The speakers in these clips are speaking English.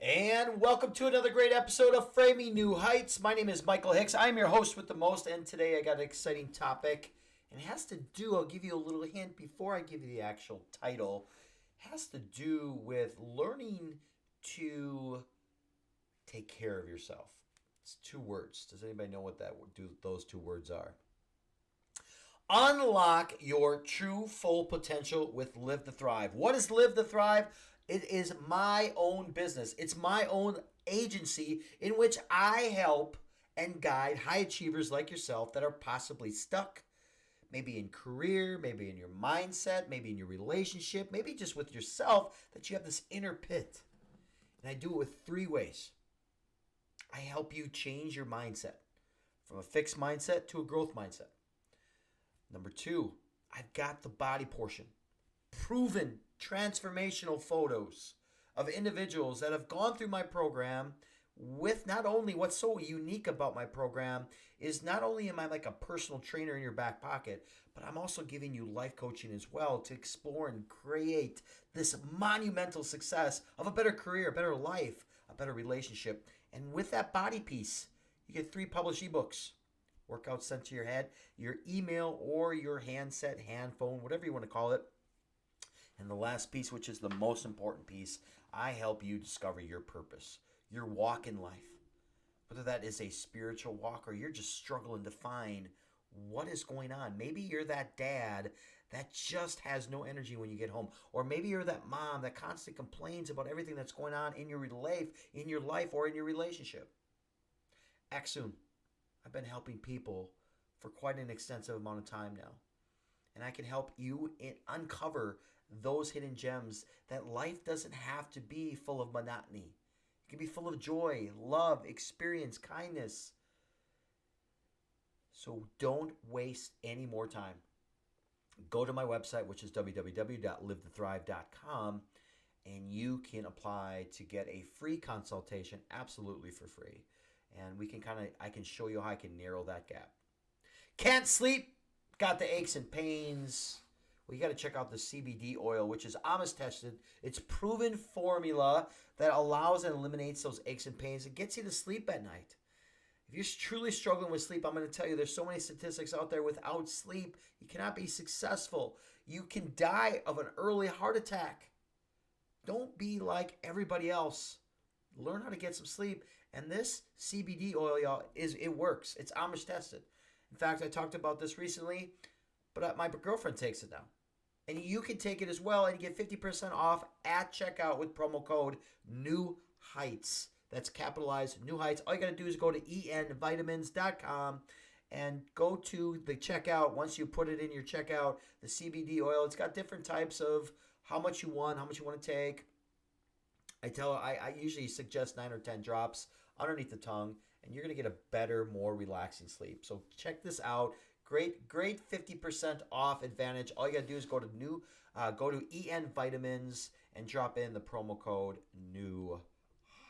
And welcome to another great episode of Framing New Heights. My name is Michael Hicks. I'm your host with the most, and today I got an exciting topic. And it has to do, I'll give you a little hint before I give you the actual title. It has to do with learning to take care of yourself. It's two words. Does anybody know what those two words are? Unlock your true full potential with Live to Thrive. What is Live to Thrive? It is my own business. It's my own agency in which I help and guide high achievers like yourself that are possibly stuck, maybe in career, maybe in your mindset, maybe in your relationship, maybe just with yourself, that you have this inner pit. And I do it with three ways. I help you change your mindset from a fixed mindset to a growth mindset. Number two, I've got the body portion. Proven transformational photos of individuals that have gone through my program with not only what's so unique about my program is not only am I like a personal trainer in your back pocket, but I'm also giving you life coaching as well to explore and create this monumental success of a better career, a better life, a better relationship. And with that body piece, you get 3 published ebooks. Workouts sent to your head, your email, or your handset, hand phone, whatever you want to call it. And the last piece, which is the most important piece, I help you discover your purpose, your walk in life. Whether that is a spiritual walk or you're just struggling to find what is going on. Maybe you're that dad that just has no energy when you get home. Or maybe you're that mom that constantly complains about everything that's going on in your life or in your relationship. Act soon. I've been helping people for quite an extensive amount of time now. And I can help you uncover those hidden gems that life doesn't have to be full of monotony. It can be full of joy, love, experience, kindness. So don't waste any more time. Go to my website, which is www.livetothrive.com, and you can apply to get a free consultation absolutely for free. And I can show you how I can narrow that gap. Can't sleep? Got the aches and pains? Well, you got to check out the CBD oil, which is Amos tested. It's proven formula that allows and eliminates those aches and pains. It gets you to sleep at night. If you're truly struggling with sleep, I'm going to tell you there's so many statistics out there. Without sleep, you cannot be successful. You can die of an early heart attack. Don't be like everybody else. Learn how to get some sleep. And this CBD oil, y'all, it works. It's Amish tested. In fact, I talked about this recently, but my girlfriend takes it now. And you can take it as well and get 50% off at checkout with promo code New Heights. That's capitalized New Heights. All you got to do is go to envitamins.com and go to the checkout. Once you put it in your checkout, the CBD oil, it's got different types of how much you want to take. I usually suggest 9 or 10 drops underneath the tongue, and you're going to get a better, more relaxing sleep. So check this out. Great 50% off advantage. All you got to do is go to EN Vitamins and drop in the promo code New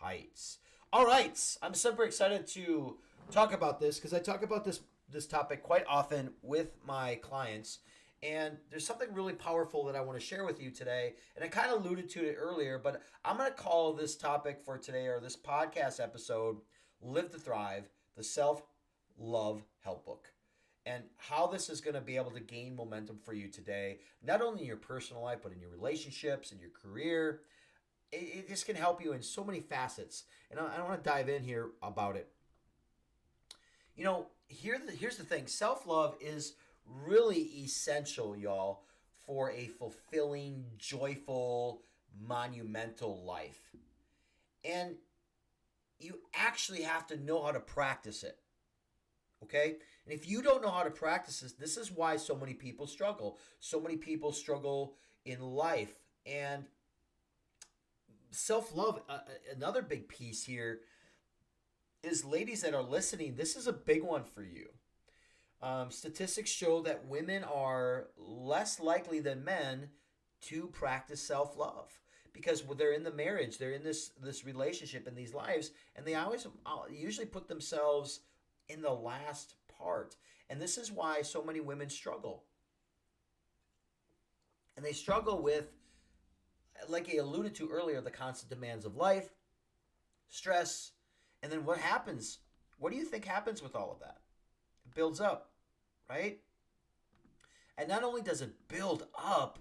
Heights. All right, I'm super excited to talk about this because I talk about this topic quite often with my clients. And there's something really powerful that I want to share with you today. And I kind of alluded to it earlier, but I'm going to call this topic for today, or this podcast episode, Live to Thrive, the Self-Love Help Book. And how this is going to be able to gain momentum for you today, not only in your personal life, but in your relationships, in your career. It just can help you in so many facets. And I want to dive in here about it. You know, here's the thing. Self-love is really essential, y'all, for a fulfilling, joyful, monumental life. And you actually have to know how to practice it. Okay? And if you don't know how to practice this is why so many people struggle. So many people struggle in life. And self-love, another big piece here is, ladies that are listening, this is a big one for you. Statistics show that women are less likely than men to practice self-love because they're in the marriage, they're in this relationship, in these lives, and they usually put themselves in the last part. And this is why so many women struggle. And they struggle with, like I alluded to earlier, the constant demands of life, stress. And then what happens? What do you think happens with all of that? It builds up, right? And not only does it build up,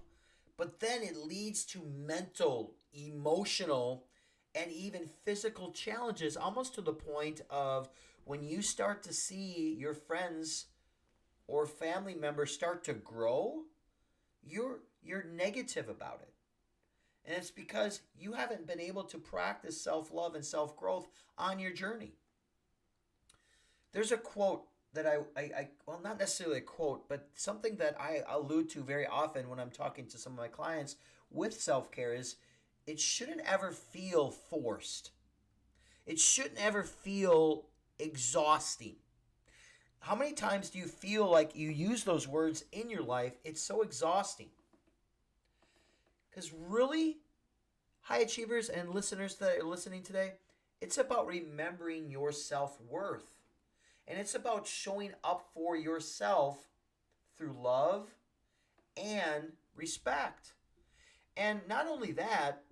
but then it leads to mental, emotional, and even physical challenges, almost to the point of when you start to see your friends or family members start to grow, you're negative about it. And it's because you haven't been able to practice self-love and self-growth on your journey. There's a quote that well, not necessarily a quote, but something that I allude to very often when I'm talking to some of my clients with self-care is it shouldn't ever feel forced. It shouldn't ever feel exhausting. How many times do you feel like you use those words in your life? It's so exhausting. Because really, high achievers and listeners that are listening today, it's about remembering your self-worth. And it's about showing up for yourself through love and respect. And not only that,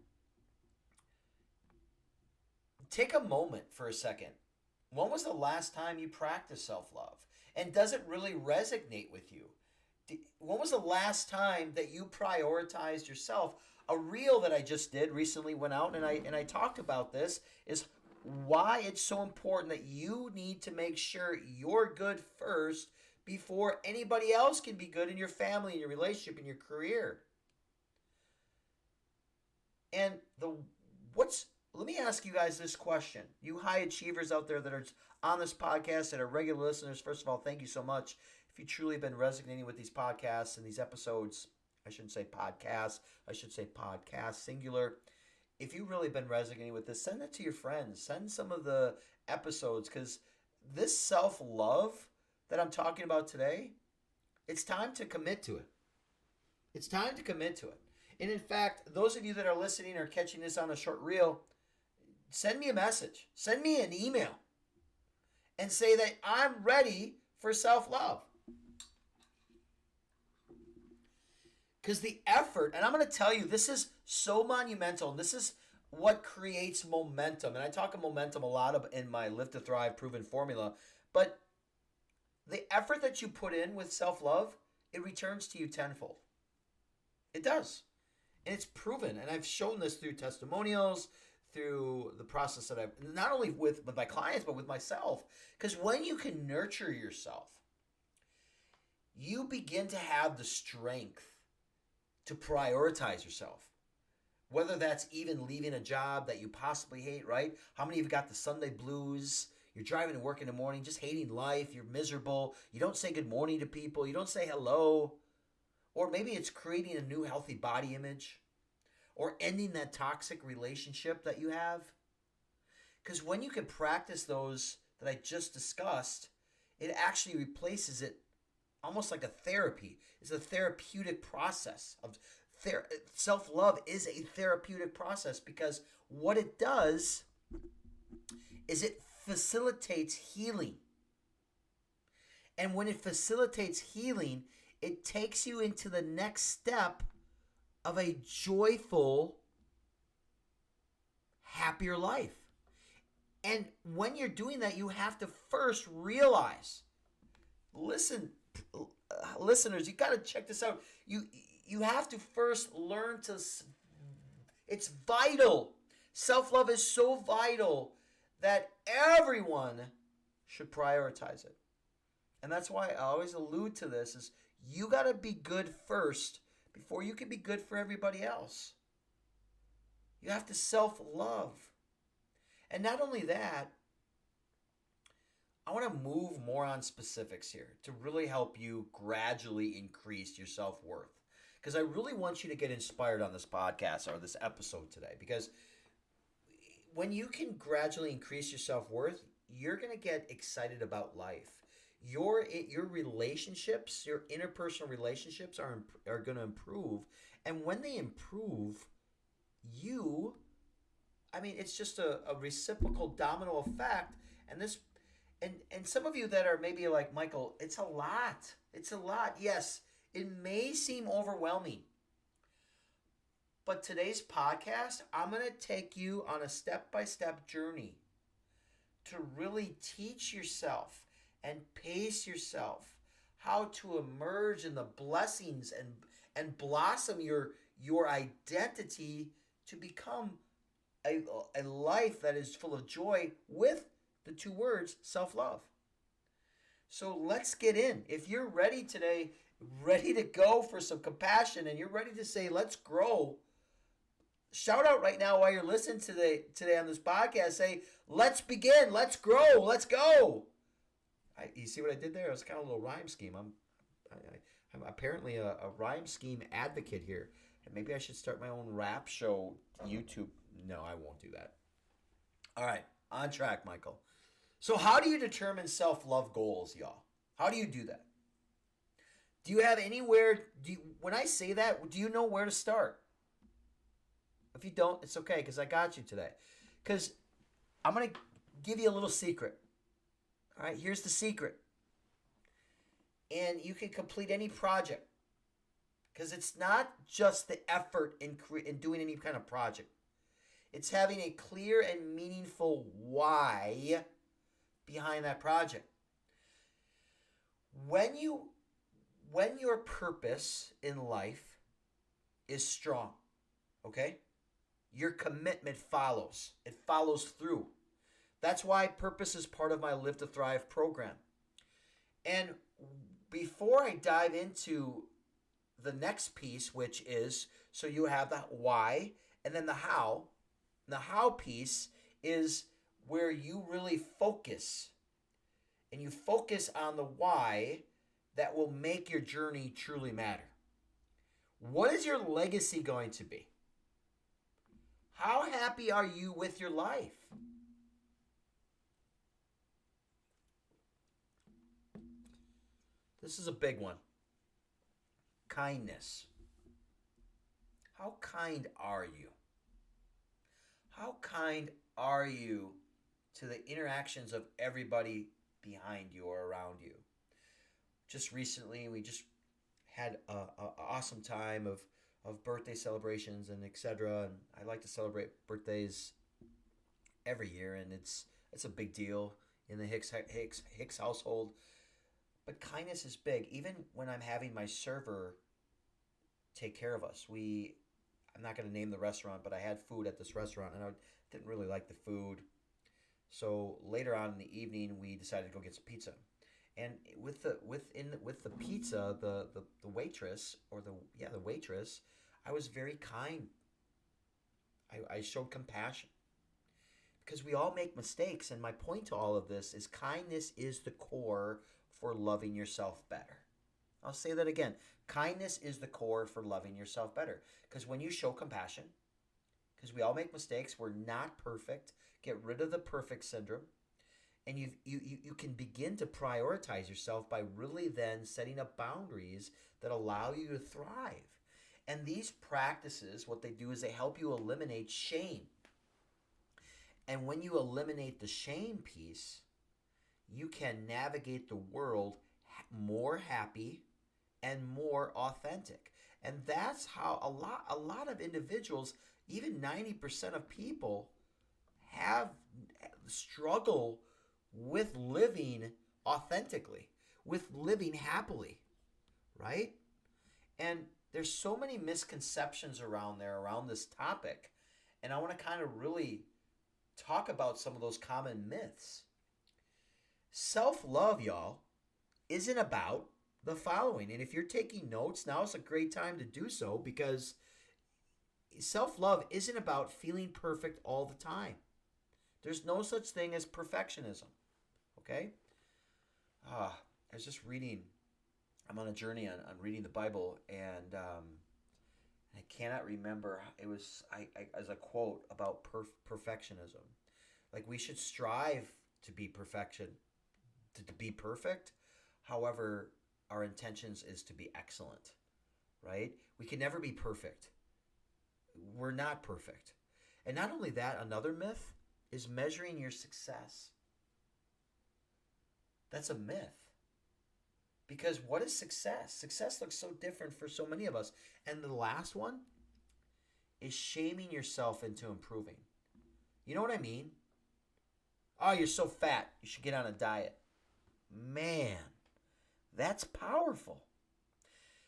take a moment for a second. When was the last time you practiced self-love? And does it really resonate with you? When was the last time that you prioritized yourself? A reel that I just did recently went out and I talked about this is why it's so important that you need to make sure you're good first before anybody else can be good in your family, in your relationship, in your career. And let me ask you guys this question. You high achievers out there that are on this podcast that are regular listeners, first of all, thank you so much. If you truly have been resonating with these podcasts and these episodes, I shouldn't say podcasts, I should say podcast, singular. If you've really been resonating with this, send it to your friends. Send some of the episodes, because this self-love that I'm talking about today, it's time to commit to it. It's time to commit to it. And in fact, those of you that are listening or catching this on a short reel, send me a message. Send me an email and say that I'm ready for self-love. Because the effort, and I'm going to tell you, this is so monumental. And this is what creates momentum. And I talk of momentum a lot in my Live to Thrive proven formula. But the effort that you put in with self-love, it returns to you tenfold. It does. And it's proven. And I've shown this through testimonials, through the process that I've, not only with my clients, but with myself. Because when you can nurture yourself, you begin to have the strength to prioritize yourself. Whether that's even leaving a job that you possibly hate, right? How many of you got the Sunday blues? You're driving to work in the morning, just hating life. You're miserable. You don't say good morning to people. You don't say hello. Or maybe it's creating a new healthy body image. Or ending that toxic relationship that you have. Because when you can practice those that I just discussed, it actually replaces it almost like a therapy. It's a therapeutic process. Self-love is a therapeutic process because what it does is it facilitates healing. And when it facilitates healing, it takes you into the next step of a joyful, happier life. And when you're doing that, you have to first realize, listeners, you got to check this out. You have to first learn to, it's vital. Self-love is so vital that everyone should prioritize it. And that's why I always allude to this is you got to be good first before you can be good for everybody else. You have to self-love. And not only that, I want to move more on specifics here to really help you gradually increase your self-worth. Because I really want you to get inspired on this podcast or this episode today. Because when you can gradually increase your self-worth, you're going to get excited about life. Your relationships, your interpersonal relationships are going to improve. And when they improve, it's just a reciprocal domino effect. And some of you that are maybe like, Michael, it's a lot. It's a lot. Yes, it may seem overwhelming. But today's podcast, I'm going to take you on a step by step journey to really teach yourself and pace yourself how to emerge in the blessings and blossom your identity to become a life that is full of joy with the two words self-love. So let's get in. If you're ready today, ready to go for some compassion, and you're ready to say, let's grow, shout out right now while you're listening today on this podcast. Say, let's begin. Let's grow. Let's go. You see what I did there? It was kind of a little rhyme scheme. I'm apparently a rhyme scheme advocate here. And maybe I should start my own rap show YouTube. No, I won't do that. All right. On track, Michael. So how do you determine self-love goals, y'all? How do you do that? Do you have anywhere, when I say that, do you know where to start? If you don't, it's okay, because I got you today. Because I'm going to give you a little secret. All right, here's the secret. And you can complete any project. Because it's not just the effort in doing any kind of project. It's having a clear and meaningful why behind that project. When your purpose in life is strong, okay? Your commitment follows. It follows through. That's why purpose is part of my Live to Thrive program. And before I dive into the next piece, which is, so you have the why and then the how. The how piece is where you really focus. And you focus on the why that will make your journey truly matter. What is your legacy going to be? How happy are you with your life? This is a big one. Kindness. How kind are you? How kind are you to the interactions of everybody behind you or around you? Just recently, we just had an awesome time of birthday celebrations and etc. And I like to celebrate birthdays every year, and it's a big deal in the Hicks household. But kindness is big. Even when I'm having my server take care of us, I'm not going to name the restaurant, but I had food at this restaurant, and I didn't really like the food. So later on in the evening, we decided to go get some pizza. And with the pizza, the waitress the waitress, I was very kind. I showed compassion because we all make mistakes. And my point to all of this is kindness is the core for loving yourself better. I'll say that again. Kindness is the core for loving yourself better. Because when you show compassion, because we all make mistakes, we're not perfect. Get rid of the perfect syndrome. And you can begin to prioritize yourself by really then setting up boundaries that allow you to thrive. And these practices, what they do is they help you eliminate shame. And when you eliminate the shame piece, you can navigate the world more happy and more authentic. And that's how a lot of individuals, even 90% of people, struggle with living authentically, with living happily, right? And there's so many misconceptions around this topic. And I want to kind of really talk about some of those common myths. Self-love, y'all, isn't about the following. And if you're taking notes, now is a great time to do so, because self-love isn't about feeling perfect all the time. There's no such thing as perfectionism. Okay? I was just reading. I'm on a journey on reading the Bible, and I cannot remember. It was as a quote about perfectionism. Like, we should strive to be to be perfect. However, our intentions is to be excellent, right? We can never be perfect. We're not perfect. And not only that, another myth is measuring your success. That's a myth. Because what is success? Success looks so different for so many of us. And the last one is shaming yourself into improving. You know what I mean? Oh, you're so fat. You should get on a diet. Man, that's powerful.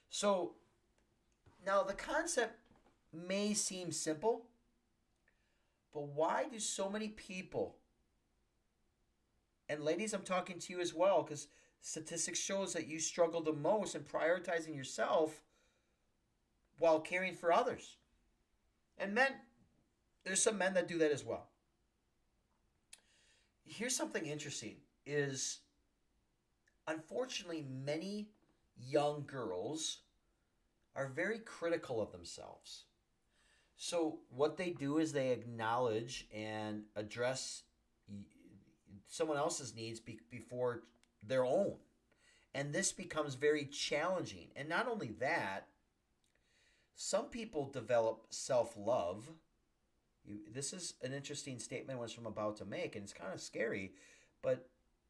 So now the concept may seem simple, but why do so many people, and ladies, I'm talking to you as well, because statistics shows that you struggle the most in prioritizing yourself while caring for others. And men, there's some men that do that as well. Here's something interesting is unfortunately many young girls are very critical of themselves. So what they do is they acknowledge and address someone else's needs before their own. And this becomes very challenging. And not only that, some people develop self-love. This is an interesting statement which I'm about to make, and it's kind of scary, but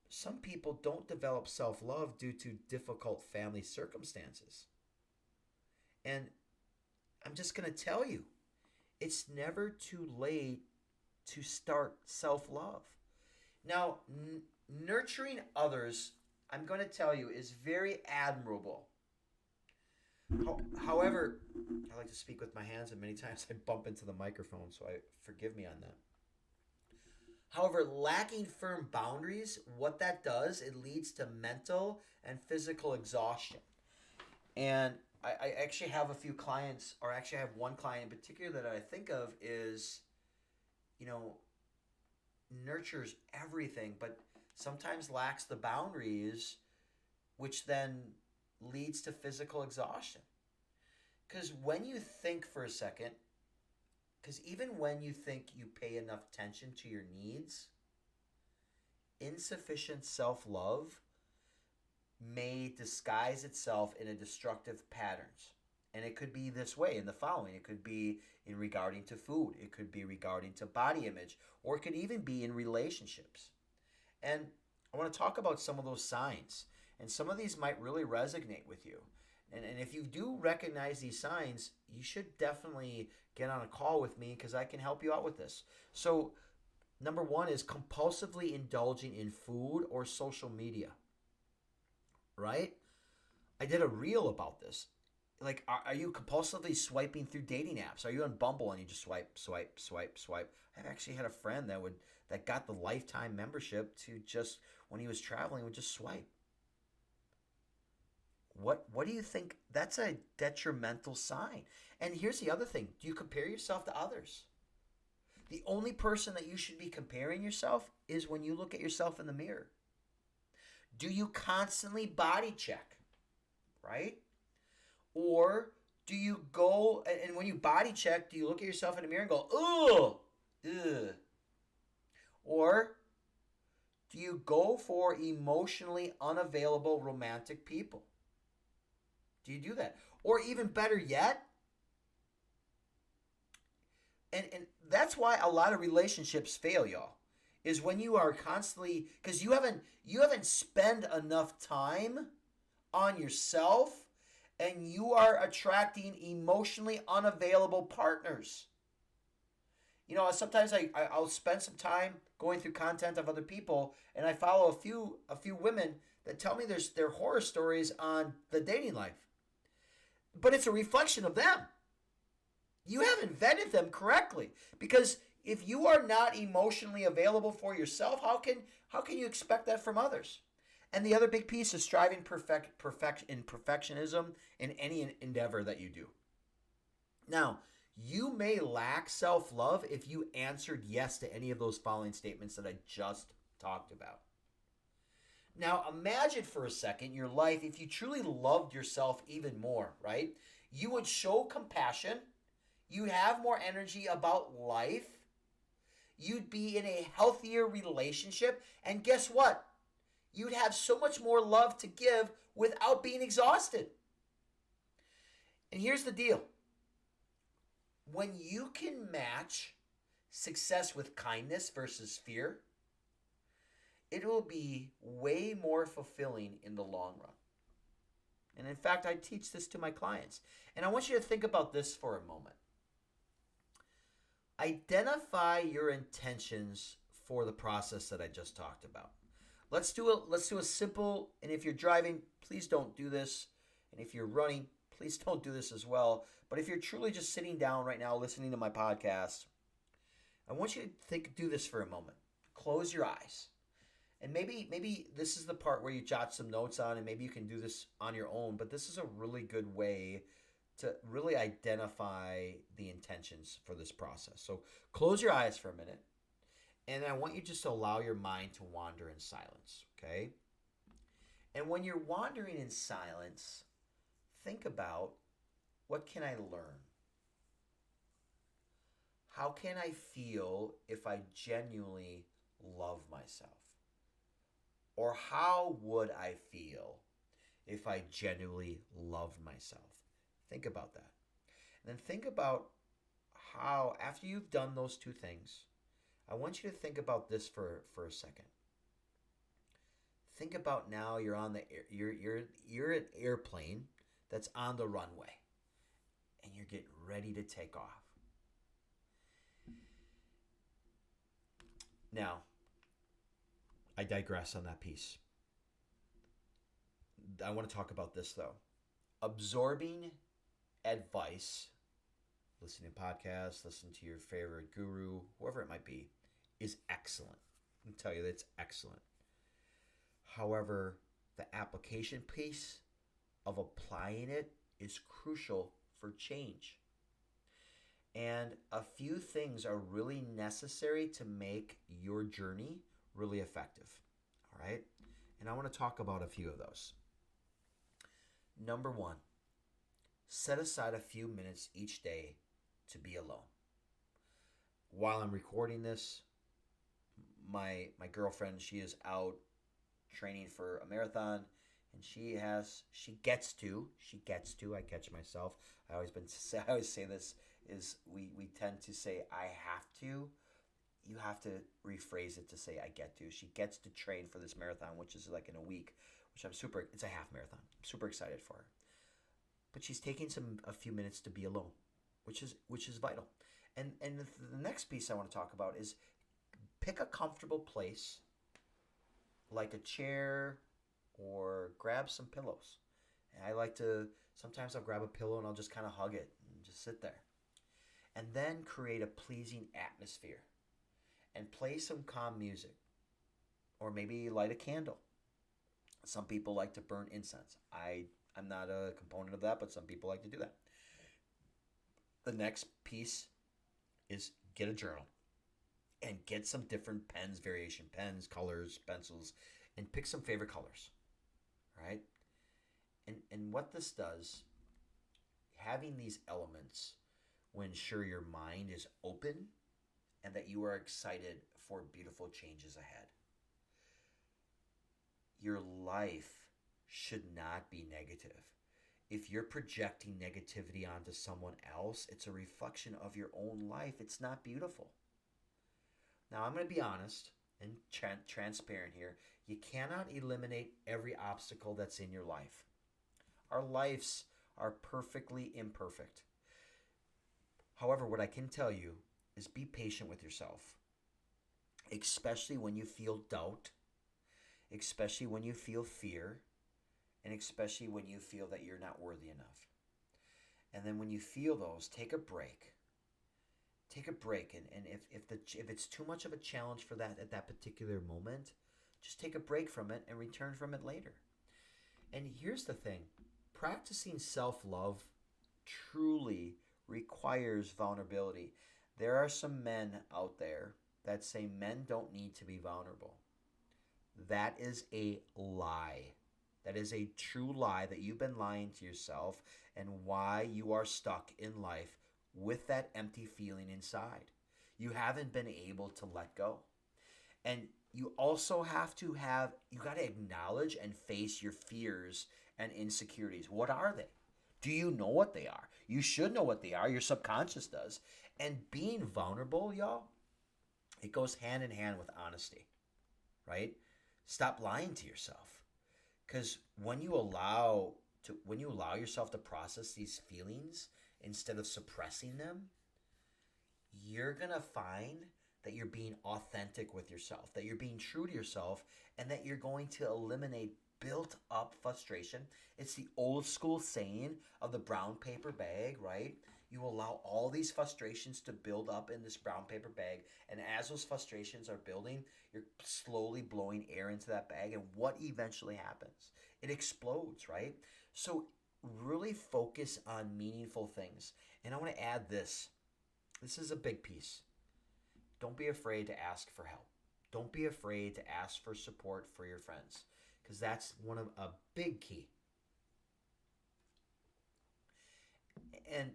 some people don't develop self-love due to difficult family circumstances. And I'm just going to tell you, it's never too late to start self-love. Now, nurturing others, I'm going to tell you, is very admirable. However, I like to speak with my hands, and many times I bump into the microphone, so forgive me on that. However, lacking firm boundaries, what that does, it leads to mental and physical exhaustion. And I actually have a few clients, or actually I have one client in particular that I think of is, nurtures everything, but sometimes lacks the boundaries, which then leads to physical exhaustion. Because when you think for a second, because even when you think you pay enough attention to your needs, insufficient self-love may disguise itself in a destructive patterns. And it could be this way in the following. It could be in regarding to food. It could be regarding to body image. Or it could even be in relationships. And I want to talk about some of those signs. And some of these might really resonate with you. And if you do recognize these signs, you should definitely get on a call with me because I can help you out with this. So number one is compulsively indulging in food or social media. Right? I did a reel about this. Like, are you compulsively swiping through dating apps? Are you on Bumble and you just swipe? I've actually had a friend that got the lifetime membership to just, when he was traveling, would just swipe. What do you think? That's a detrimental sign. And here's the other thing. Do you compare yourself to others? The only person that you should be comparing yourself is when you look at yourself in the mirror. Do you constantly body check? Right? Or do you go, and when you body check, do you look at yourself in the mirror and go, ugh? Or do you go for emotionally unavailable romantic people? Do you do that? Or even better yet, and that's why a lot of relationships fail, y'all, is when you are constantly, because you haven't spent enough time on yourself, and you are attracting emotionally unavailable partners. Sometimes I'll spend some time going through content of other people, and I follow a few women that tell me their horror stories on the dating life. But it's a reflection of them. You haven't vetted them correctly, because if you are not emotionally available for yourself, how can you expect that from others? And the other big piece is striving perfectionism in any endeavor that you do. Now, you may lack self-love if you answered yes to any of those following statements that I just talked about. Now, imagine for a second your life if you truly loved yourself even more, right? You would show compassion. You'd have more energy about life. You'd be in a healthier relationship. And guess what? You'd have so much more love to give without being exhausted. And here's the deal. When you can match success with kindness versus fear, it will be way more fulfilling in the long run. And in fact, I teach this to my clients. And I want you to think about this for a moment. Identify your intentions for the process that I just talked about. Let's do a simple, and if you're driving, please don't do this. And if you're running, please don't do this as well. But if you're truly just sitting down right now listening to my podcast, I want you to do this for a moment. Close your eyes. And maybe this is the part where you jot some notes on, and maybe you can do this on your own, but this is a really good way to really identify the intentions for this process. So close your eyes for a minute, and I want you just to allow your mind to wander in silence, okay? And when you're wandering in silence, think about, what can I learn? How can I feel if I genuinely love myself? Or how would I feel if I genuinely loved myself? Think about that. And then think about how, after you've done those two things, I want you to think about this for a second. Think about now you're on the you're an airplane that's on the runway, and you're getting ready to take off. Now, I digress on that piece. I want to talk about this though. Absorbing advice, listening to podcasts, listening to your favorite guru, whoever it might be, is excellent. I can tell you that it's excellent. However, the application piece of applying it is crucial for change. And a few things are really necessary to make your journey really effective. All right? And I want to talk about a few of those. Number one, set aside a few minutes each day to be alone. While I'm recording this, my girlfriend, she is out training for a marathon, and she gets to, I catch myself. I always say this is we tend to say I have to. You have to rephrase it to say I get to. She gets to train for this marathon, which is like in a week, which it's a half marathon. I'm super excited for her. But she's taking a few minutes to be alone, which is vital. And the next piece I want to talk about is pick a comfortable place, like a chair, or grab some pillows. And I like to, sometimes I'll grab a pillow and I'll just kind of hug it and just sit there. And then create a pleasing atmosphere and play some calm music, or maybe light a candle. Some people like to burn incense. I'm not a component of that, but some people like to do that. The next piece is get a journal and get some different pens, variation pens, colors, pencils, and pick some favorite colors, right? And what this does, having these elements will ensure your mind is open and that you are excited for beautiful changes ahead. Your life should not be negative. If you're projecting negativity onto someone else, it's a reflection of your own life. It's not beautiful. Now, I'm going to be honest and transparent here. You cannot eliminate every obstacle that's in your life. Our lives are perfectly imperfect. However, what I can tell you is be patient with yourself, especially when you feel doubt, especially when you feel fear, and especially when you feel that you're not worthy enough. And then when you feel those, take a break. Take a break, and if it's too much of a challenge for that at that particular moment, just take a break from it and return from it later. And here's the thing, practicing self-love truly requires vulnerability. There are some men out there that say men don't need to be vulnerable. That is a lie. That is a true lie that you've been lying to yourself, and why you are stuck in life with that empty feeling inside. You haven't been able to let go. And you also you got to acknowledge and face your fears and insecurities. What are they? Do you know what they are? You should know what they are. Your subconscious does. And being vulnerable, y'all, it goes hand in hand with honesty, right? Stop lying to yourself. Because when you allow yourself to process these feelings instead of suppressing them, you're going to find that you're being authentic with yourself, that you're being true to yourself, and that you're going to eliminate built up frustration. It's the old school saying of the brown paper bag, right? You allow all these frustrations to build up in this brown paper bag, and as those frustrations are building, you're slowly blowing air into that bag, and what eventually happens? It explodes, right? So really focus on meaningful things. And I want to add this. This is a big piece. Don't be afraid to ask for help. Don't be afraid to ask for support for your friends, because that's one of a big key. And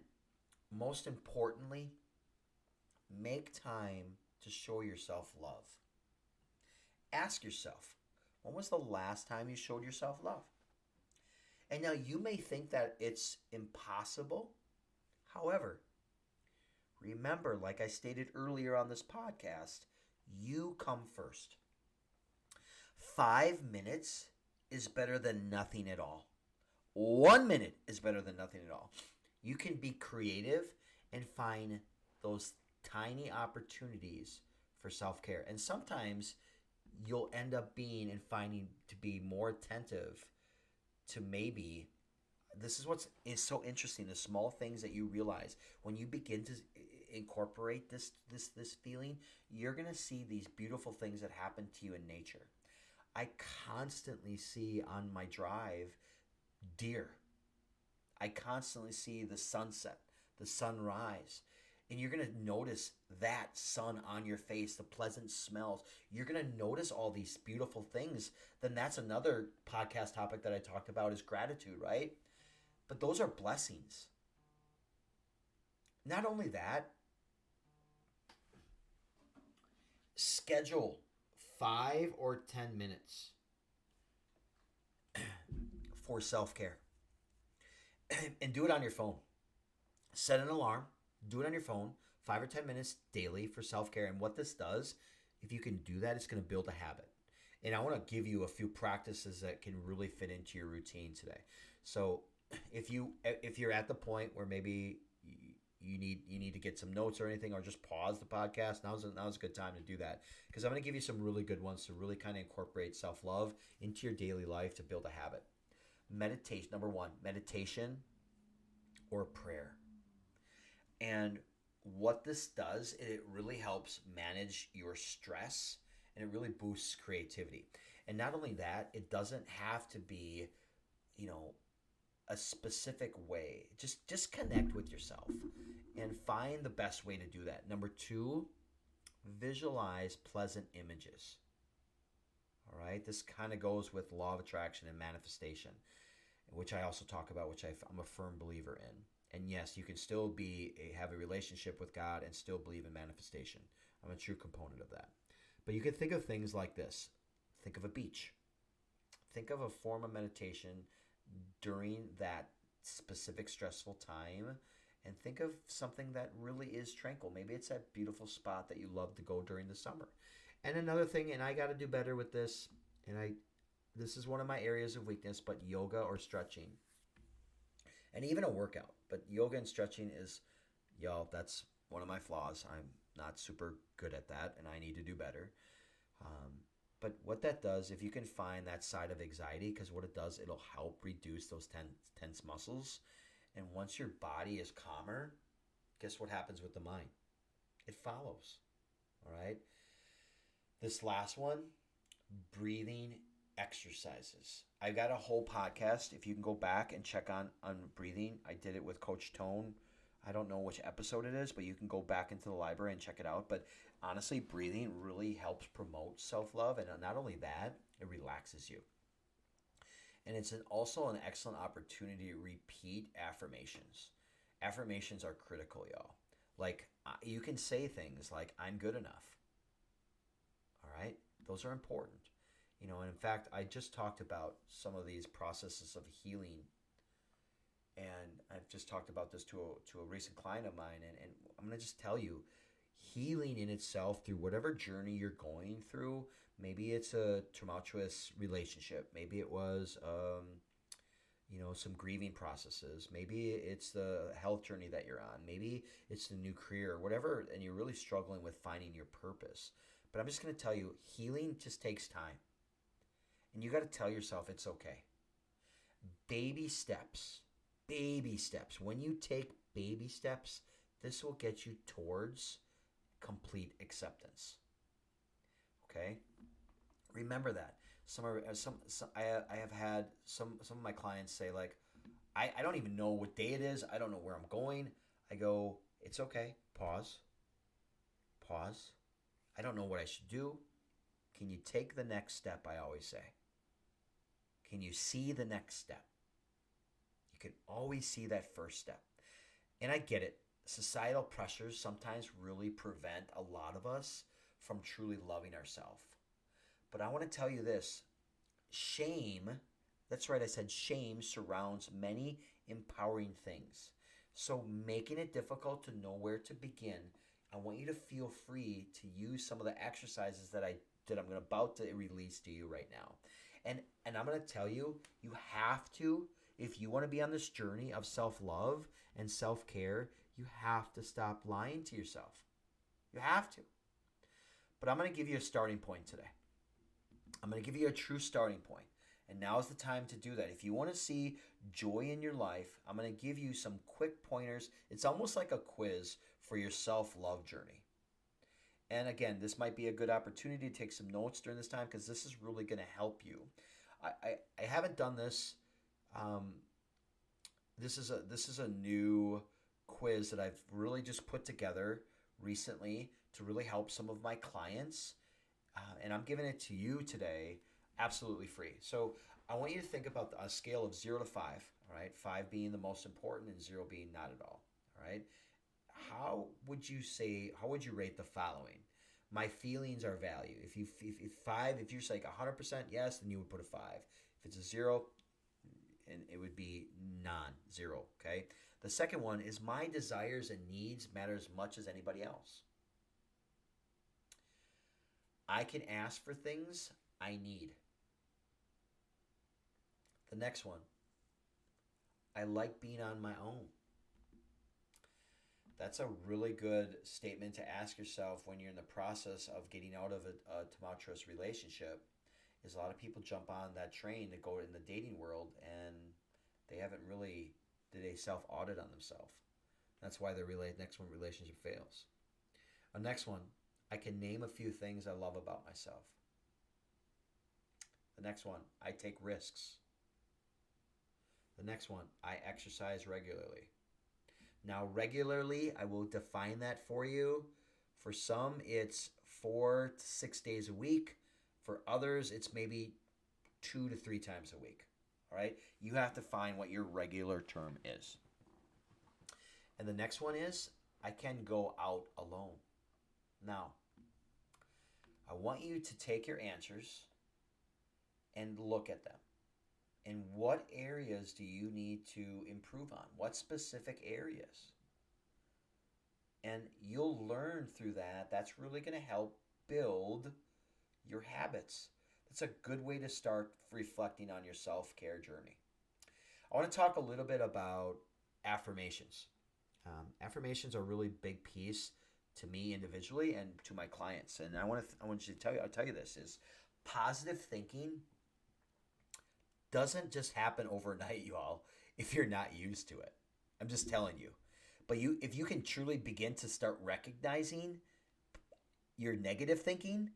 most importantly, make time to show yourself love. Ask yourself, when was the last time you showed yourself love? And now you may think that it's impossible. However, remember, like I stated earlier on this podcast, you come first. 5 minutes is better than nothing at all. 1 minute is better than nothing at all. You can be creative and find those tiny opportunities for self-care. And sometimes you'll end up being and finding to be more attentive to maybe this is what's is so interesting, the small things that you realize when you begin to incorporate this feeling, you're going to see these beautiful things that happen to you in nature. I constantly see on my drive deer. I constantly see the sunset, the sunrise. And you're going to notice that sun on your face, the pleasant smells. You're going to notice all these beautiful things. Then that's another podcast topic that I talked about is gratitude, right? But those are blessings. Not only that, schedule 5 or 10 minutes for self-care. And do it on your phone. Set an alarm. Do it on your phone. 5 or 10 minutes daily for self-care. And what this does, if you can do that, it's going to build a habit. And I want to give you a few practices that can really fit into your routine today. So if you're at the point where maybe you need to get some notes or anything, or just pause the podcast, now's a good time to do that, because I'm going to give you some really good ones to really kind of incorporate self-love into your daily life to build a habit. Meditation, number one, meditation or prayer. And what this does, it really helps manage your stress, and it really boosts creativity. And not only that, it doesn't have to be, a specific way. Just connect with yourself and find the best way to do that. Number two, visualize pleasant images. All right, this kind of goes with law of attraction and manifestation, which I also talk about, which I'm a firm believer in. And yes, you can still have a relationship with God and still believe in manifestation. I'm a true component of that. But you can think of things like this. Think of a beach. Think of a form of meditation during that specific stressful time, and think of something that really is tranquil. Maybe it's that beautiful spot that you love to go during the summer. And another thing, and I got to do better with this, and this is one of my areas of weakness, but yoga or stretching. And even a workout. But yoga and stretching is, that's one of my flaws. I'm not super good at that, and I need to do better. But what that does, if you can find that side of anxiety, because what it does, it'll help reduce those tense muscles. And once your body is calmer, guess what happens with the mind? It follows. All right? This last one, breathing exercises. I got a whole podcast. If you can go back and check on breathing, I did it with Coach Tone. I don't know which episode it is, but you can go back into the library and check it out. But honestly, breathing really helps promote self-love. And not only that, it relaxes you. And it's also an excellent opportunity to repeat affirmations. Affirmations are critical, y'all. Like, you can say things like, I'm good enough. All right? Those are important. And in fact, I just talked about some of these processes of healing. And I've just talked about this to a recent client of mine. And I'm going to just tell you, healing in itself through whatever journey you're going through, maybe it's a tumultuous relationship. Maybe it was, some grieving processes. Maybe it's the health journey that you're on. Maybe it's the new career, or whatever, and you're really struggling with finding your purpose. But I'm just going to tell you, healing just takes time. And you got to tell yourself it's okay. Baby steps. Baby steps. When you take baby steps, this will get you towards complete acceptance. Okay? Remember that. I have had some of my clients say, like, I don't even know what day it is. I don't know where I'm going. I go, it's okay. Pause. Pause. I don't know what I should do. Can you take the next step? I always say. Can you see the next step? You can always see that first step. And I get it. Societal pressures sometimes really prevent a lot of us from truly loving ourselves. But I want to tell you this. Shame, that's right, I said shame surrounds many empowering things. So making it difficult to know where to begin, I want you to feel free to use some of the exercises that I'm about to release to you right now. And I'm going to tell you, you have to, if you want to be on this journey of self-love and self-care, you have to stop lying to yourself. You have to. But I'm going to give you a starting point today. I'm going to give you a true starting point. And now is the time to do that. If you want to see joy in your life, I'm going to give you some quick pointers. It's almost like a quiz for your self-love journey. And again, this might be a good opportunity to take some notes during this time, because this is really going to help you. I haven't done this. This is a new quiz that I've really just put together recently to really help some of my clients. And I'm giving it to you today absolutely free. So I want you to think about a scale of 0 to 5, all right? 5 being the most important and 0 being not at all, all right? How would you rate the following? My feelings are value. If you're like 100% yes, then you would put a 5. If it's a 0, and it would be non-zero, okay? The second one is my desires and needs matter as much as anybody else. I can ask for things I need. The next one, I like being on my own. That's a really good statement to ask yourself when you're in the process of getting out of a tumultuous relationship. Is a lot of people jump on that train to go in the dating world, and they haven't really did a self-audit on themselves. That's why their next one relationship fails. The next one, I can name a few things I love about myself. The next one, I take risks. The next one, I exercise regularly. Now, regularly, I will define that for you. For some, it's 4 to 6 days a week. For others, it's maybe 2 to 3 times a week. All right? You have to find what your regular term is. And the next one is, I can go out alone. Now, I want you to take your answers and look at them. And what areas do you need to improve on? What specific areas? And you'll learn through that. That's really going to help build your habits. That's a good way to start reflecting on your self-care journey. I want to talk a little bit about affirmations. Affirmations are a really big piece to me individually and to my clients. And I want you to I'll tell you this is positive thinking doesn't just happen overnight, you all, if you're not used to it. I'm just telling you. But if you can truly begin to start recognizing your negative thinking,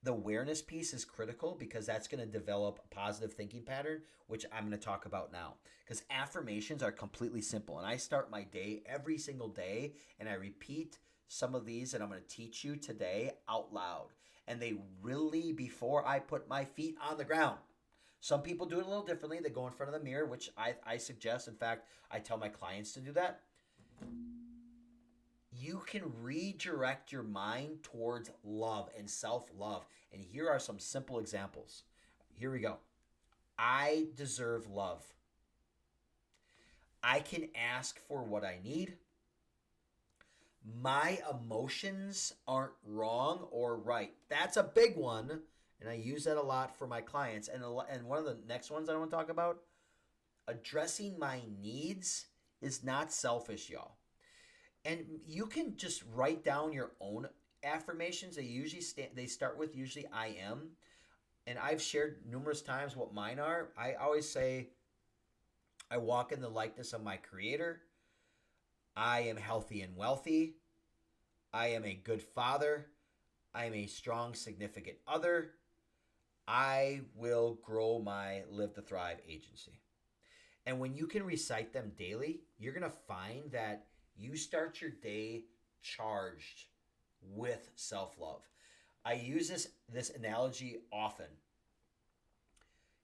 the awareness piece is critical, because that's going to develop a positive thinking pattern, which I'm going to talk about now. Because affirmations are completely simple. And I start my day every single day, and I repeat some of these that I'm going to teach you today out loud. And they really, before I put my feet on the ground. Some people do it a little differently. They go in front of the mirror, which I suggest. In fact, I tell my clients to do that. You can redirect your mind towards love and self-love. And here are some simple examples. Here we go. I deserve love. I can ask for what I need. My emotions aren't wrong or right. That's a big one. And I use that a lot for my clients. And one of the next ones I want to talk about, Addressing my needs is not selfish, y'all. And you can just write down your own affirmations. They start with usually I am. And I've shared numerous times what mine are. I always say I walk in the likeness of my creator. I am healthy and wealthy. I am a good father. I am a strong significant other. I will grow my Live to Thrive agency. And when you can recite them daily, you're going to find that you start your day charged with self-love. I use this analogy often.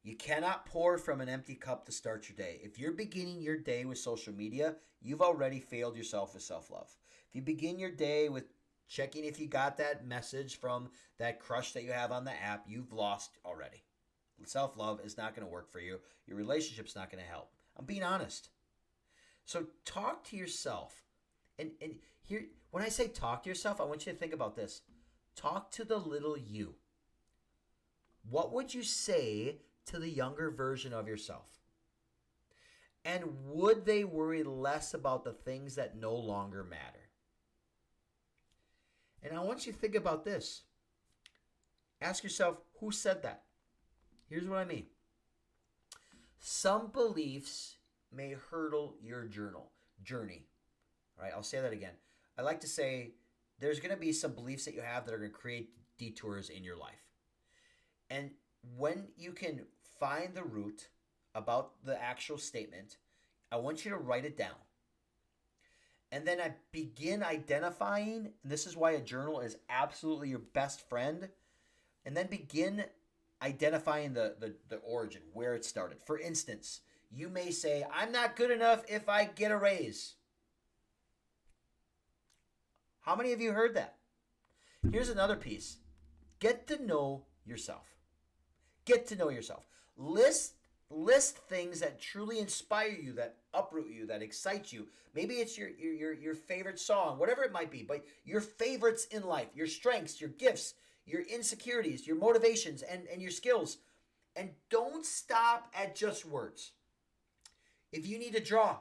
You cannot pour from an empty cup to start your day. If you're beginning your day with social media, you've already failed yourself with self-love. If you begin your day with checking if you got that message from that crush that you have on the app, you've lost already. Self-love is not going to work for you. Your relationship's not going to help. I'm being honest. So talk to yourself. And here, when I say talk to yourself, I want you to think about this. Talk to the little you. What would you say to the younger version of yourself? And would they worry less about the things that no longer matter? And I want you to think about this. Ask yourself, who said that? Here's what I mean. Some beliefs may hurdle your journey. All right, I'll say that again. I like to say there's going to be some beliefs that you have that are going to create detours in your life. And when you can find the root about the actual statement, I want you to write it down. And then I begin identifying, and this is why a journal is absolutely your best friend, and then begin identifying the origin, where it started. For instance, you may say, I'm not good enough if I get a raise. How many of you heard that? Here's another piece. Get to know yourself. Get to know yourself. List things that truly inspire you, that uproot you, that excite you. Maybe it's your favorite song, whatever it might be, but your favorites in life, your strengths, your gifts, your insecurities, your motivations, and your skills. And don't stop at just words. If you need to draw.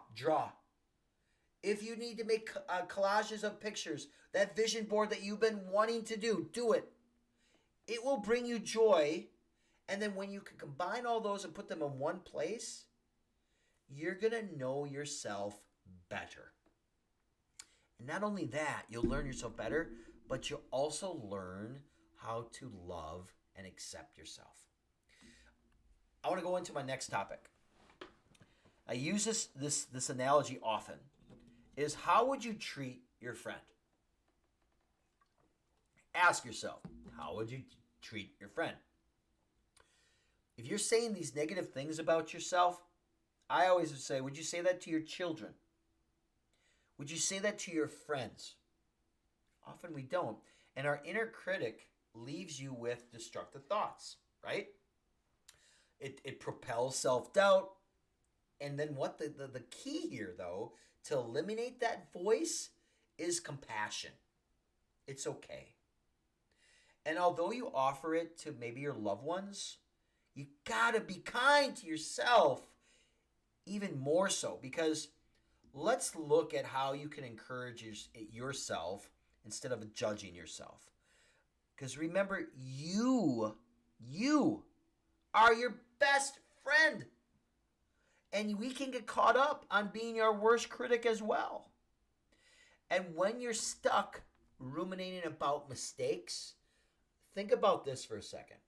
If you need to make collages of pictures, that vision board that you've been wanting to do it. It will bring you joy. And then when you can combine all those and put them in one place, you're going to know yourself better. And not only that, you'll learn yourself better, but you'll also learn how to love and accept yourself. I want to go into my next topic. I use this analogy often. Is how would you treat your friend? Ask yourself, how would you treat your friend? If you're saying these negative things about yourself, I always would say, would you say that to your children? Would you say that to your friends? Often we don't. And our inner critic leaves you with destructive thoughts, right? It propels self-doubt. And then what the key here, though, to eliminate that voice is compassion. It's okay. And although you offer it to maybe your loved ones, you gotta be kind to yourself even more so, because let's look at how you can encourage yourself instead of judging yourself. Because remember, you are your best friend. And we can get caught up on being our worst critic as well. And when you're stuck ruminating about mistakes, think about this for a second.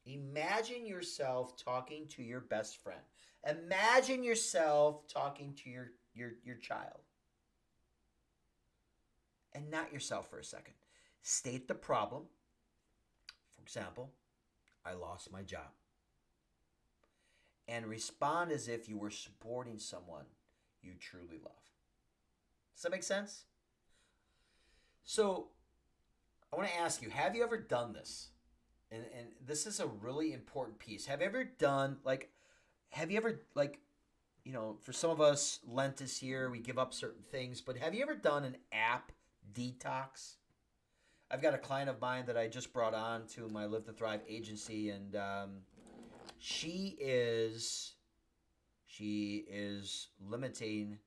Imagine yourself talking to your best friend. Imagine yourself talking to your child. And not yourself for a second. State the problem. For example, I lost my job. And respond as if you were supporting someone you truly love. Does that make sense? So, I want to ask you, have you ever done this? And this is a really important piece. Have you ever done, for some of us, Lent is here, we give up certain things, but have you ever done an app detox? I've got a client of mine that I just brought on to my Live to Thrive agency, and she She is limiting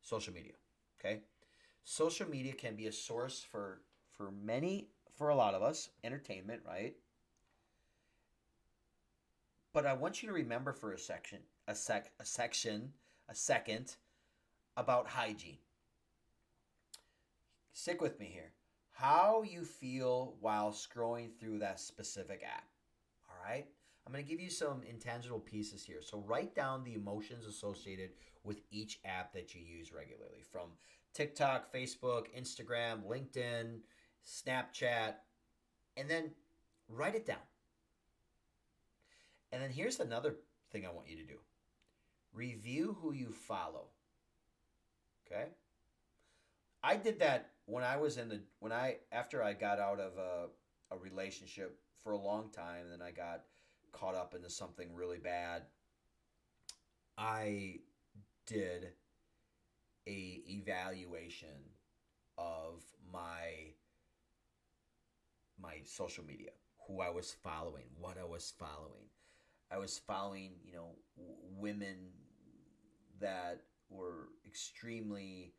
social media. Okay, social media can be a source for a lot of us, entertainment, right? But I want you to remember for a second about hygiene. Stick with me here. How you feel while scrolling through that specific app. All right? I'm going to give you some intangible pieces here. So write down the emotions associated with each app that you use regularly, from TikTok, Facebook, Instagram, LinkedIn, Snapchat, and then write it down. And then here's another thing I want you to do. Review who you follow. Okay? I did that when I was in the when I after I got out of a relationship for a long time, and then I got caught up into something really bad. I did a evaluation of my social media, who I was following, what I was following. I was following, women that were extremely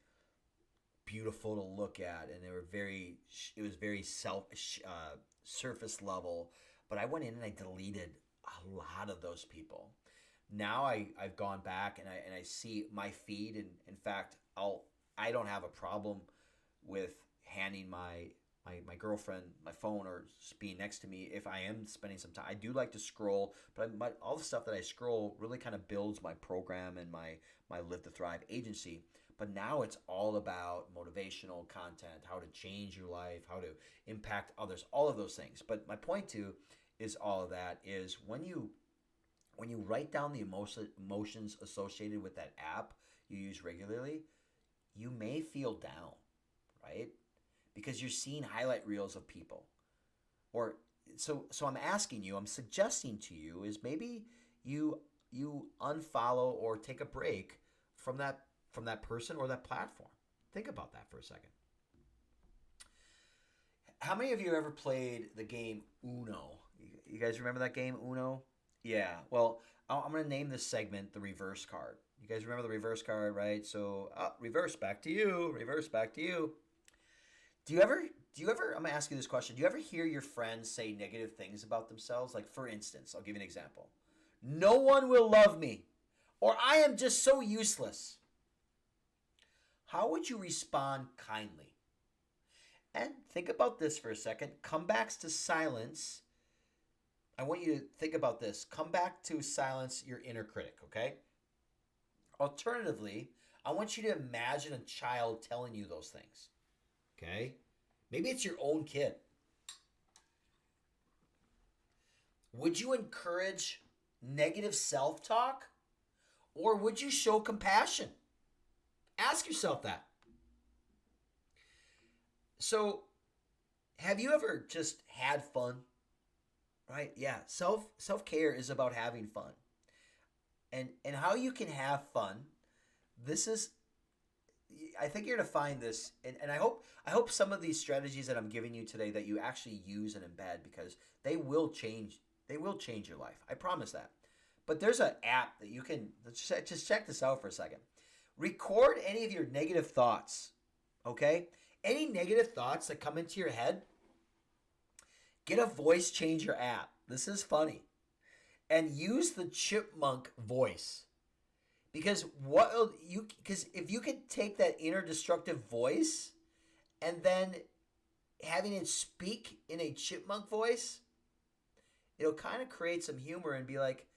beautiful to look at, and it was very surface level. But I went in and I deleted a lot of those people. Now I've gone back and I see my feed, and in fact I don't have a problem with handing my girlfriend my phone, or just being next to me if I am spending some time. I do like to scroll, but all the stuff that I scroll really kind of builds my program and my Live to Thrive agency. But now it's all about motivational content, how to change your life, how to impact others, all of those things. But my point too is all of that is when you write down the emotions associated with that app you use regularly, you may feel down, right? Because you're seeing highlight reels of people. Or so I'm suggesting to you is maybe you unfollow or take a break from that person or that platform. Think about that for a second. How many of you ever played the game Uno? You guys remember that game Uno? Yeah. Well, I'm going to name this segment the reverse card. You guys remember the reverse card, right? So, reverse back to you, reverse back to you. Do you ever, I'm going to ask you this question. Do you ever hear your friends say negative things about themselves? Like, for instance, I'll give you an example. No one will love me, or I am just so useless. How would you respond kindly? And think about this for a second. Comebacks to silence. I want you to think about this. Come back to silence your inner critic, okay? Alternatively, I want you to imagine a child telling you those things, okay? Maybe it's your own kid. Would you encourage negative self-talk, or would you show compassion? Ask yourself that. So, have you ever just had fun? Right? Yeah. Self-care is about having fun. And how you can have fun. This is, I think you're going to find this, and I hope some of these strategies that I'm giving you today that you actually use and embed, because they will change your life. I promise that. But there's an app that you can, just check this out for a second. Record any of your negative thoughts, okay? Any negative thoughts that come into your head, get a voice changer app. This is funny. And use the chipmunk voice. Because if you could take that inner destructive voice and then having it speak in a chipmunk voice, it'll kind of create some humor and be like,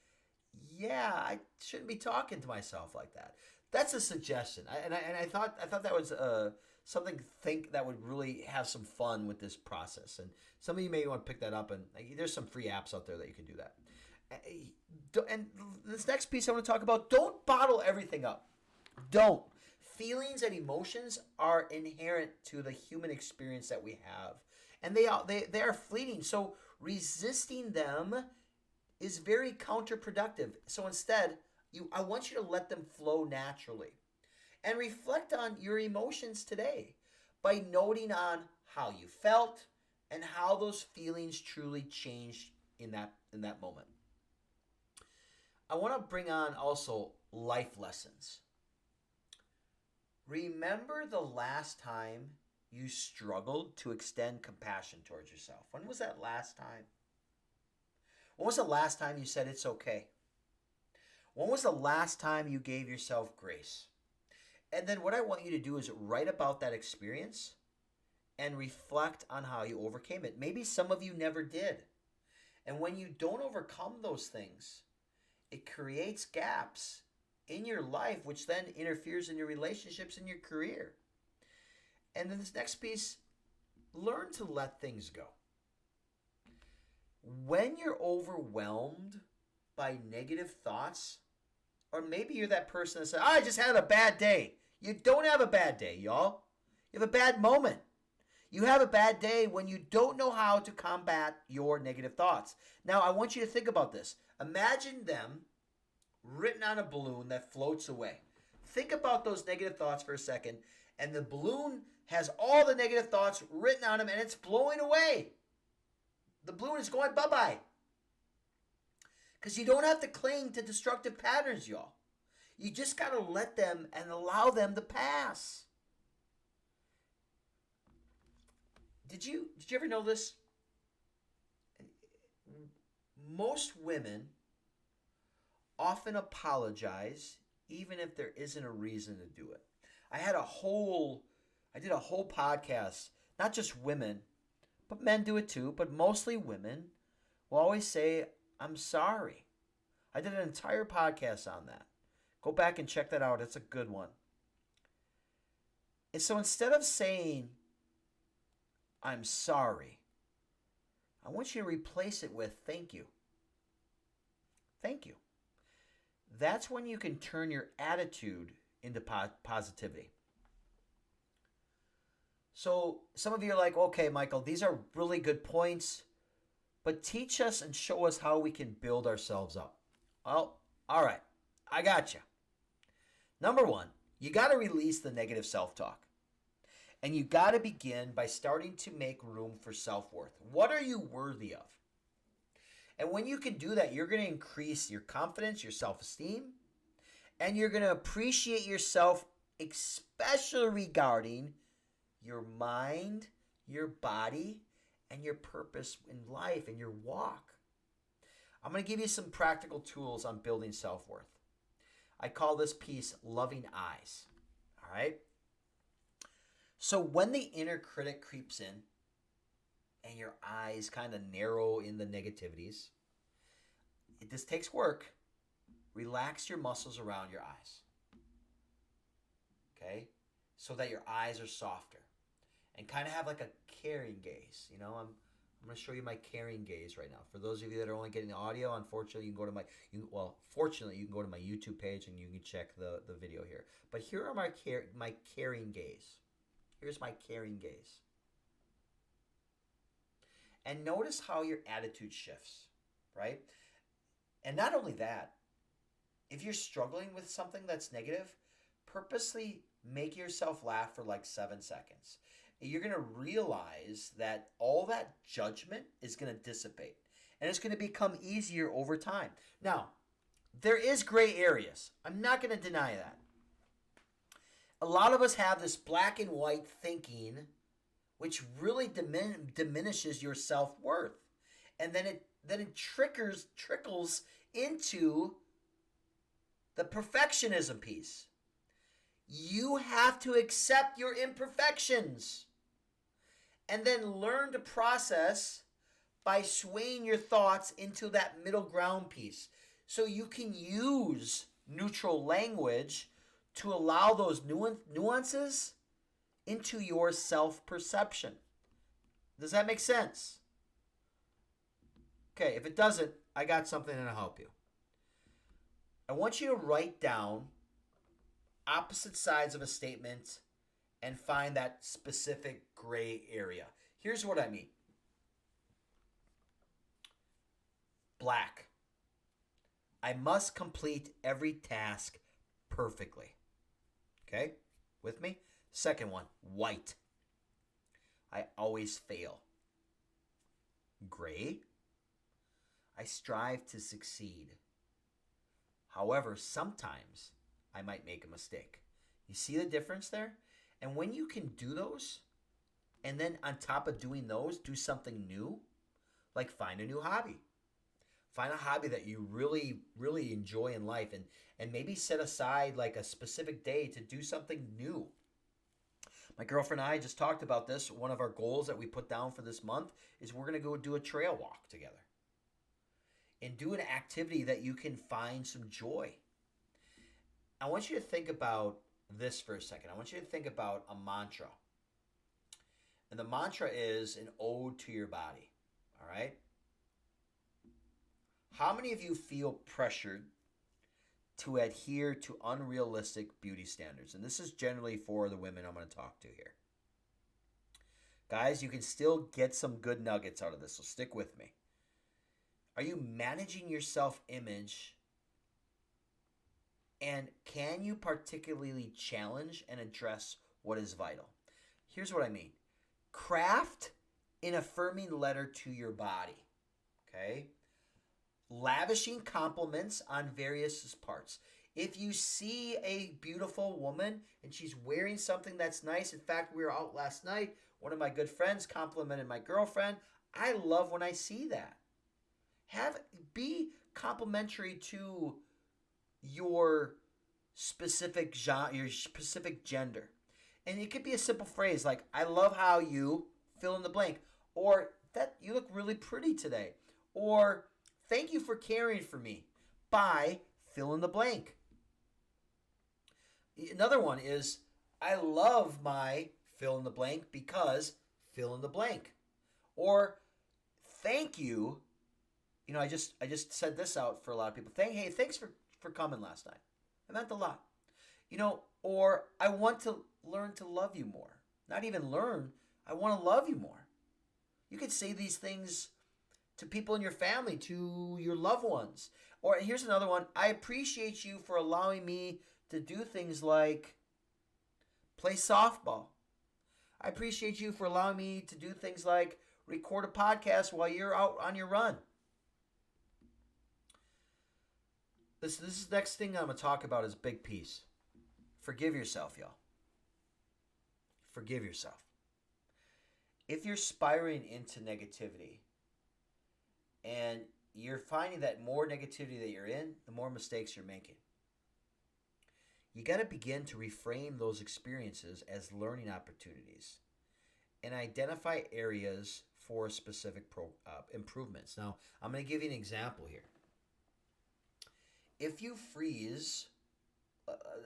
yeah, I shouldn't be talking to myself like that. That's a suggestion. I thought that was something that would really have some fun with this process. And some of you may want to pick that up, and there's some free apps out there that you can do that. And this next piece I want to talk about, don't bottle everything up. Don't. Feelings and emotions are inherent to the human experience that we have. And they are fleeting. So resisting them is very counterproductive. So instead, I want you to let them flow naturally. And reflect on your emotions today by noting on how you felt and how those feelings truly changed in that moment. I want to bring on also life lessons. Remember the last time you struggled to extend compassion towards yourself? When was that last time? When was the last time you said it's okay? When was the last time you gave yourself grace? And then what I want you to do is write about that experience and reflect on how you overcame it. Maybe some of you never did. And when you don't overcome those things, it creates gaps in your life, which then interferes in your relationships and your career. And then this next piece, learn to let things go. When you're overwhelmed by negative thoughts, or maybe you're that person that says, I just had a bad day. You don't have a bad day, y'all. You have a bad moment. You have a bad day when you don't know how to combat your negative thoughts. Now, I want you to think about this. Imagine them written on a balloon that floats away. Think about those negative thoughts for a second, and the balloon has all the negative thoughts written on them, and it's blowing away. The balloon is going bye-bye. Because you don't have to cling to destructive patterns, y'all. You just got to let them and allow them to pass. Did you ever know this? Most women often apologize even if there isn't a reason to do it. I did a whole podcast, not just women, but men do it too, but mostly women will always say, I'm sorry. I did an entire podcast on that. Go back and check that out. It's a good one. And so instead of saying, I'm sorry, I want you to replace it with thank you. Thank you. That's when you can turn your attitude into positivity. So some of you are like, okay, Michael, these are really good points, but teach us and show us how we can build ourselves up. Well, all right, I got you. Number one, you got to release the negative self-talk. And you got to begin by starting to make room for self-worth. What are you worthy of? And when you can do that, you're going to increase your confidence, your self-esteem, and you're going to appreciate yourself, especially regarding your mind, your body, and your purpose in life and your walk. I'm going to give you some practical tools on building self-worth. I call this piece loving eyes. All right? So when the inner critic creeps in and your eyes kind of narrow in the negativities, this takes work. Relax your muscles around your eyes. Okay? So that your eyes are softer. And kind of have like a caring gaze. You know, I'm going to show you my caring gaze right now. For those of you that are only getting the audio, unfortunately, you can go to fortunately, you can go to my YouTube page and you can check the video here. But here are my caring gaze. Here's my caring gaze. And notice how your attitude shifts, right? And not only that, if you're struggling with something that's negative, purposely make yourself laugh for like 7 seconds. You're going to realize that all that judgment is going to dissipate. And it's going to become easier over time. Now, there is gray areas. I'm not going to deny that. A lot of us have this black and white thinking, which really diminishes your self-worth. And then it trickles into the perfectionism piece. You have to accept your imperfections and then learn to process by swaying your thoughts into that middle ground piece. So you can use neutral language to allow those nuances into your self-perception. Does that make sense? Okay, if it doesn't, I got something that'll help you. I want you to write down opposite sides of a statement and find that specific gray area. Here's what I mean. Black. I must complete every task perfectly. Okay? With me? Second one, white. I always fail. Gray. I strive to succeed. However, sometimes I might make a mistake. You see the difference there? And when you can do those, and then on top of doing those, do something new, like find a new hobby. Find a hobby that you really, really enjoy in life, and maybe set aside like a specific day to do something new. My girlfriend and I just talked about this. One of our goals that we put down for this month is we're going to go do a trail walk together and do an activity that you can find some joy. I want you to think about this for a second. I want you to think about a mantra. And the mantra is an ode to your body. All right? How many of you feel pressured to adhere to unrealistic beauty standards? And this is generally for the women I'm going to talk to here. Guys, you can still get some good nuggets out of this, so stick with me. Are you managing your self-image? And can you particularly challenge and address what is vital? Here's what I mean. Craft an affirming letter to your body. Okay? Lavishing compliments on various parts. If you see a beautiful woman and she's wearing something that's nice, in fact, we were out last night. One of my good friends complimented my girlfriend. I love when I see that. Be complimentary to your specific genre, your specific gender. And it could be a simple phrase like, I love how you fill in the blank. Or that you look really pretty today. Or thank you for caring for me by fill in the blank. Another one is, I love my fill in the blank because fill in the blank. Or thank you. You know, I just said this out for a lot of people. Thanks for coming last night. It meant a lot. You know, or I want to learn to love you more. Not even learn, I want to love you more. You could say these things to people in your family, to your loved ones. Or here's another one. I appreciate you for allowing me to do things like play softball. I appreciate you for allowing me to do things like record a podcast while you're out on your run. This is the next thing I'm going to talk about is big piece. Forgive yourself, y'all. Forgive yourself. If you're spiraling into negativity and you're finding that more negativity that you're in, the more mistakes you're making. You got to begin to reframe those experiences as learning opportunities and identify areas for specific improvements. Now, I'm going to give you an example here. If you freeze,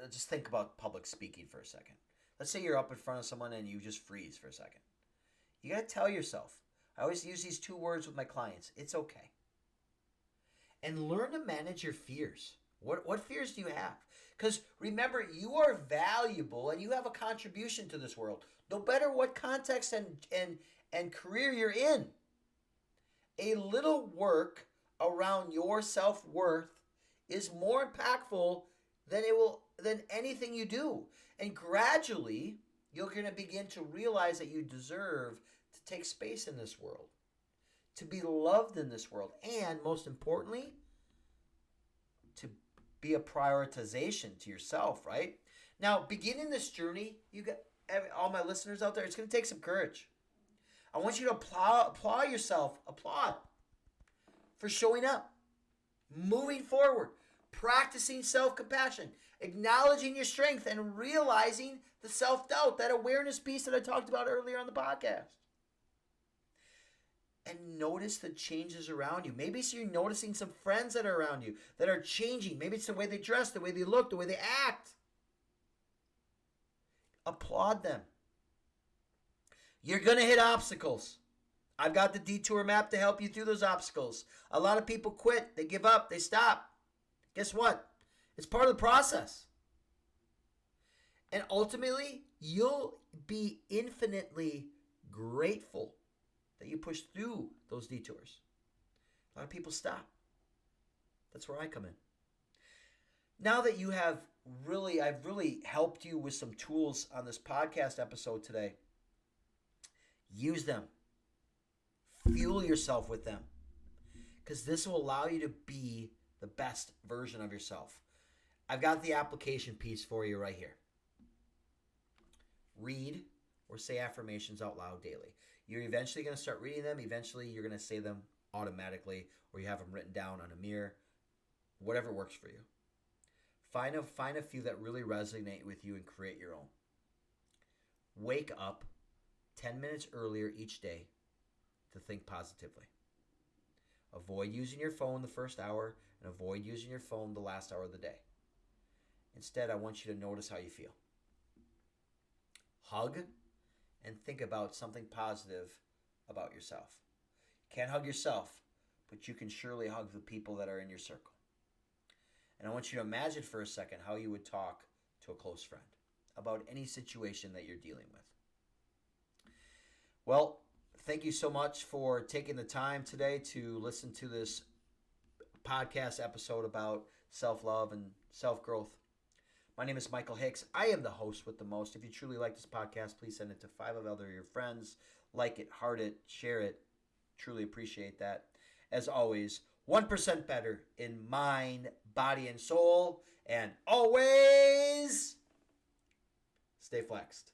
just think about public speaking for a second. Let's say you're up in front of someone and you just freeze for a second. You got to tell yourself, I always use these two words with my clients, it's okay. And learn to manage your fears. What fears do you have? Because remember, you are valuable and you have a contribution to this world. No matter what context and career you're in. A little work around your self-worth is more impactful than anything you do. And gradually, you're going to begin to realize that you deserve to take space in this world, to be loved in this world, and most importantly, to be a prioritization to yourself, right? Now, beginning this journey, you got all my listeners out there, it's going to take some courage. I want you to applaud yourself, applaud for showing up, moving forward, practicing self-compassion, acknowledging your strength, and realizing the self-doubt, that awareness piece that I talked about earlier on the podcast. And notice the changes around you. Maybe you're noticing some friends that are around you that are changing. Maybe it's the way they dress, the way they look, the way they act. Applaud them. You're going to hit obstacles. I've got the detour map to help you through those obstacles. A lot of people quit. They give up. They stop. Guess what? It's part of the process. And ultimately, you'll be infinitely grateful that you pushed through those detours. A lot of people stop. That's where I come in. Now that I've really helped you with some tools on this podcast episode today, use them. Fuel yourself with them. Because this will allow you to be the best version of yourself. I've got the application piece for you right here. Read or say affirmations out loud daily. You're eventually going to start reading them. Eventually, you're going to say them automatically, or you have them written down on a mirror, whatever works for you. Find a few that really resonate with you and create your own. Wake up 10 minutes earlier each day to think positively. Avoid using your phone the first hour and avoid using your phone the last hour of the day. Instead, I want you to notice how you feel. Hug and think about something positive about yourself. You can't hug yourself, but you can surely hug the people that are in your circle. And I want you to imagine for a second how you would talk to a close friend about any situation that you're dealing with. Well, thank you so much for taking the time today to listen to this podcast episode about self-love and self-growth. My name is Michael Hicks. I am the host with the most. If you truly like this podcast, please send it to 5 of other your friends. Like it, heart it, share it. Truly appreciate that. As always, 1% better in mind, body, and soul. And always stay flexed.